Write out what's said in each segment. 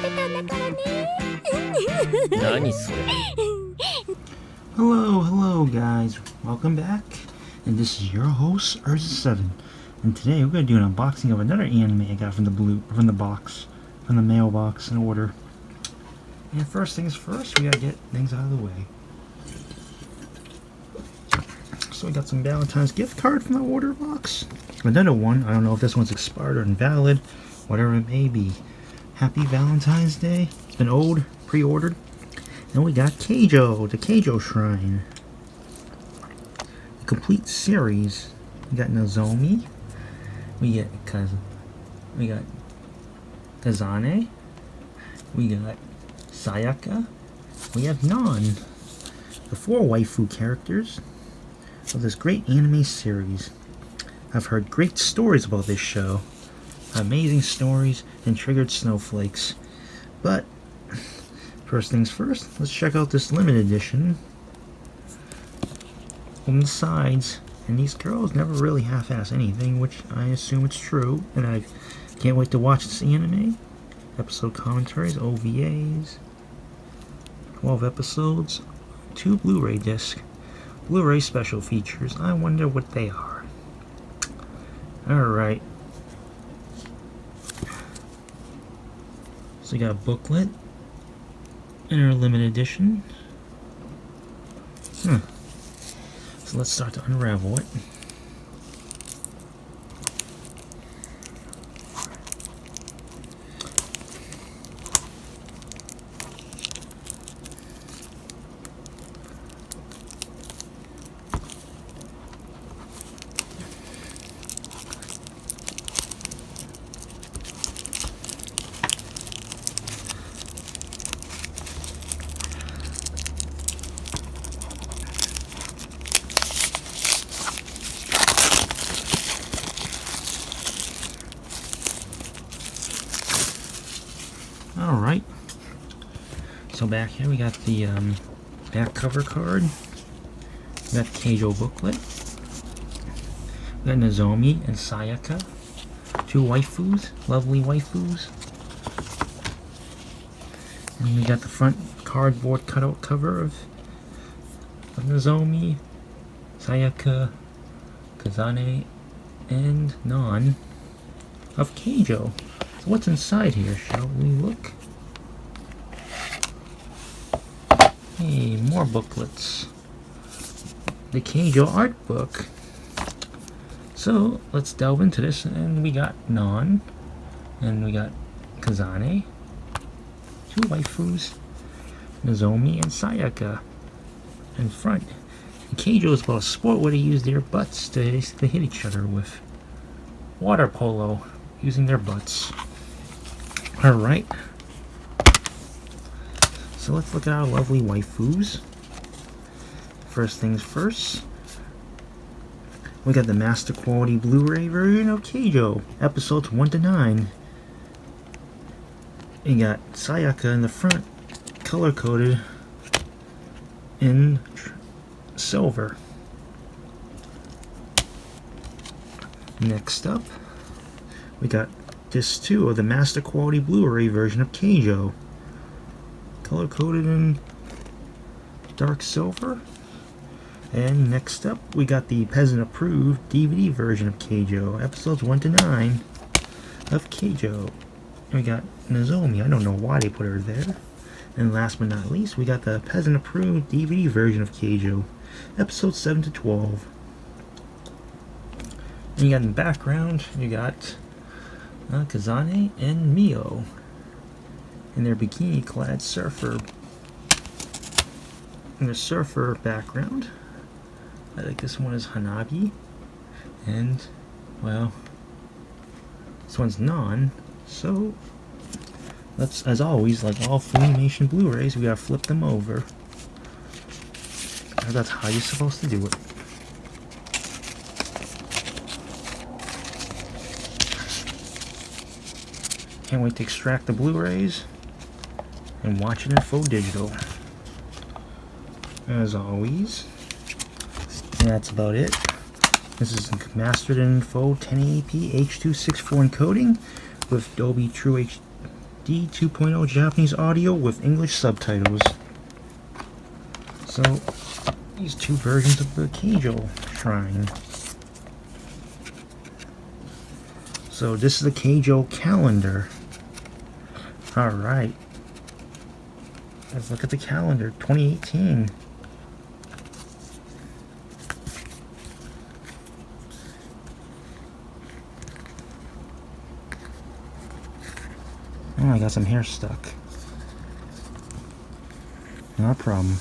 何それ Hello guys, welcome back, and this is your host Urza7, and today we're going to do an unboxing of another anime I got from the mailbox in order. And first things first, we gotta get things out of the way. So we got some Valentine's gift card from the order box. Another one, I don't know if this one's expired or invalid, whatever it may be. Happy Valentine's Day. It's been pre-ordered. And we got Keijo, the Keijo Shrine. The complete series. We got Nozomi. We got Kazane. We got Sayaka. We have Non. The 4 waifu characters of this great anime series. I've heard great stories about this show. Amazing stories and triggered snowflakes. But first things first, let's check out this limited edition. On the sides, and these girls never really half-ass anything, which I assume it's true, and I can't wait to watch this anime. Episode commentaries, OVAs, 12 episodes, 2 Blu-ray discs, Blu-ray special features. I wonder what they are. Alright. So we got a booklet in our limited edition. So let's start to unravel it. Alright, so back here we got the back cover card. We got the Keijo booklet. We got Nozomi and Sayaka, 2 waifus, lovely waifus. And we got the front cardboard cutout cover of Nozomi, Sayaka, Kazane, and Non of Keijo. So what's inside here, shall we look? Hey, more booklets. The Keijo art book. So let's delve into this, and we got Non, and we got Kazane, 2 waifus, Nozomi and Sayaka in front. And Keijo is about a sport where they use their butts to hit each other with. Water polo, using their butts. Alright, so let's look at our lovely waifus. First things first, we got the master quality Blu-ray version of Keijo, episodes 1 to 9. You got Sayaka in the front, color coded in silver. Next up, we got Disc 2 of the master quality Blu-ray version of Keijo, color coded in dark silver. And next up we got the peasant approved DVD version of Keijo, episodes 1 to 9 of Keijo. And we got Nozomi, I don't know why they put her there. And last but not least, we got the peasant approved DVD version of Keijo, episodes 7 to 12. And you got in the background, you got Kazane and Mio in their bikini-clad surfer background. I think this one is Hanabi, and well, this one's Non. So let's, as always, like all Funimation Blu-rays, we gotta flip them over. That's how you're supposed to do it. Can't wait to extract the Blu-rays and watch it in full digital. As always. And that's about it. This is mastered in full 1080p H.264 encoding with Dolby True HD HD 2.0 Japanese audio with English subtitles. So, these two versions of the Keijo shrine. So this is the Keijo calendar. Alright. Let's look at the calendar, 2018. Oh, I got some hair stuck. Not a problem.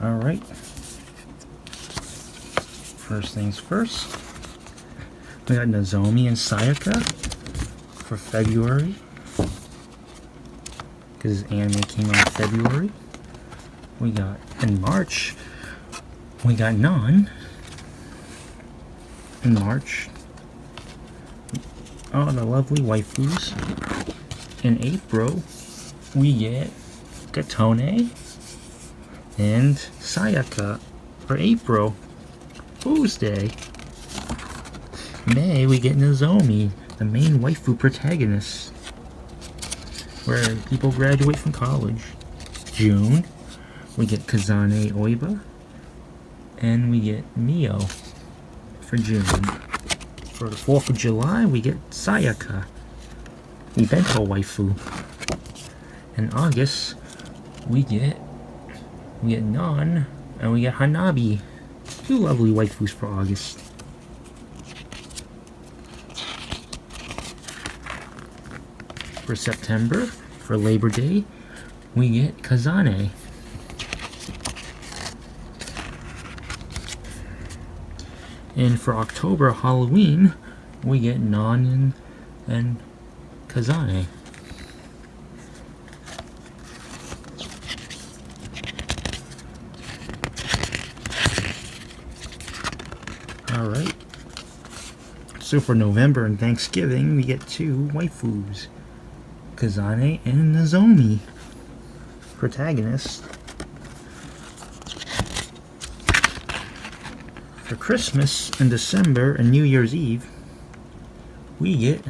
Alright. First things first. We got Nozomi and Sayaka for February. Because anime came out in February. We got in March. We got Non. In March. Oh, the lovely waifus. In April, we get Katone and Sayaka for April Fool's Day. May, we get Nozomi, the main waifu protagonist, where people graduate from college. June, we get Kazane Oiba, and we get Mio for June. For the 4th of July, we get Sayaka, the bento waifu. In August, we get Non, and we get Hanabi. Two lovely waifus for August. For September, for Labor Day, we get Kazane. And for October, Halloween, we get Non and Kazane. Alright. So for November and Thanksgiving, we get two waifus. Kazane and Nozomi. Protagonists. For Christmas and December and New Year's Eve, we get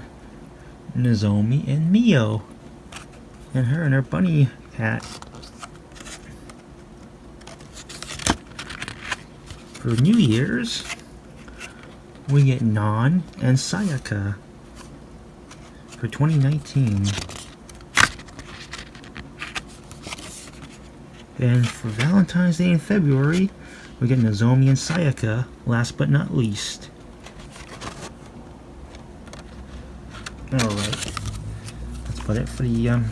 Nozomi and Mio. And her bunny hat. For New Year's, we get Non and Sayaka for 2019. And for Valentine's Day in February, we get Nozomi and Sayaka, last but not least. Alright. That's about it for the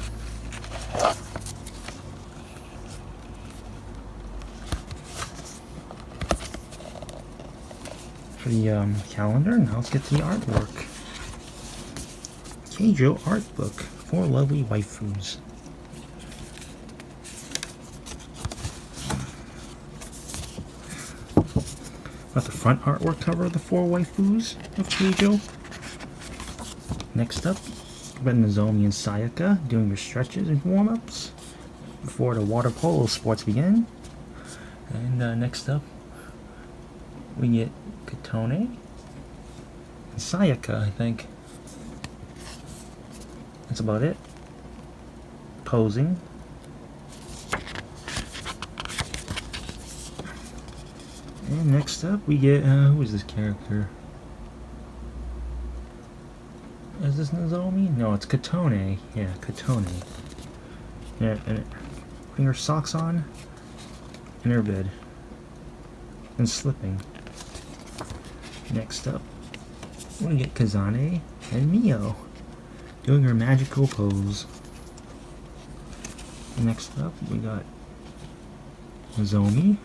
calendar. Now let's get to the artwork. Keijo art book, 4 lovely waifus. Got the front artwork cover of the 4 waifus of Keijo. Next up, we got Nozomi and Sayaka doing their stretches and warm-ups before the water polo sports begin. And next up, we get Katone and Sayaka, I think. That's about it. Posing. And next up, we get, who is this character? Is this Nozomi? No, it's Katone. Yeah, Katone. Yeah, and putting her socks on in her bed. And slipping. Next up, we get Kazane and Mio doing her magical pose. Next up, we got Nozomi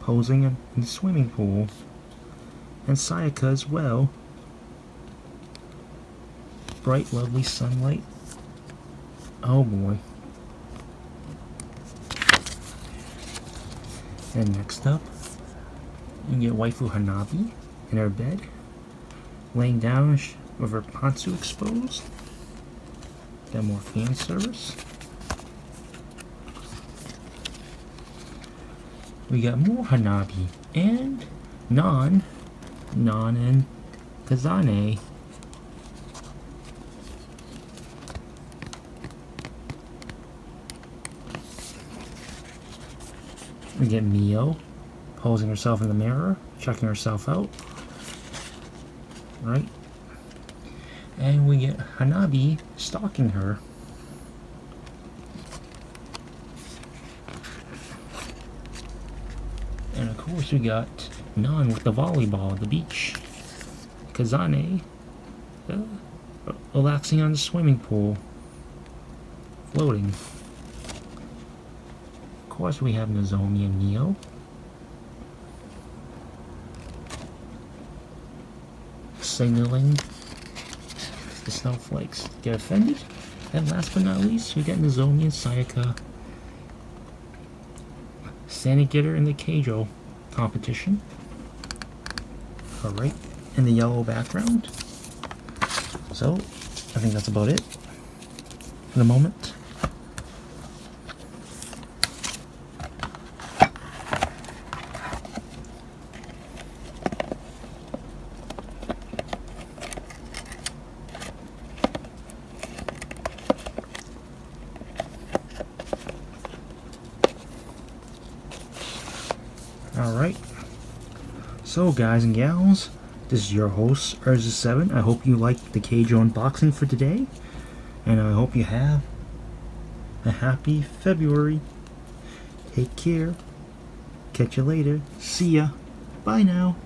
posing in the swimming pool, and Sayaka as well. Bright, lovely sunlight. Oh boy. And next up, you get waifu Hanabi in her bed, laying down with her pantsu exposed. Got more fan service. We got more Hanabi and Non, and Kazane. We get Mio posing herself in the mirror, checking herself out. Right? And we get Hanabi stalking her. And of course we got Non with the volleyball at the beach. Kazane relaxing on the swimming pool. Floating. Of course we have Nozomi and Mio. Signaling the snowflakes get offended. And last but not least, we got Nozomi and Sayaka standing together in the Keijo competition. Alright, in the yellow background. So, I think that's about it for the moment. Alright, so guys and gals, this is your host, Urza7. I hope you liked the Keijo unboxing for today, and I hope you have a happy February. Take care, catch you later, see ya, bye now.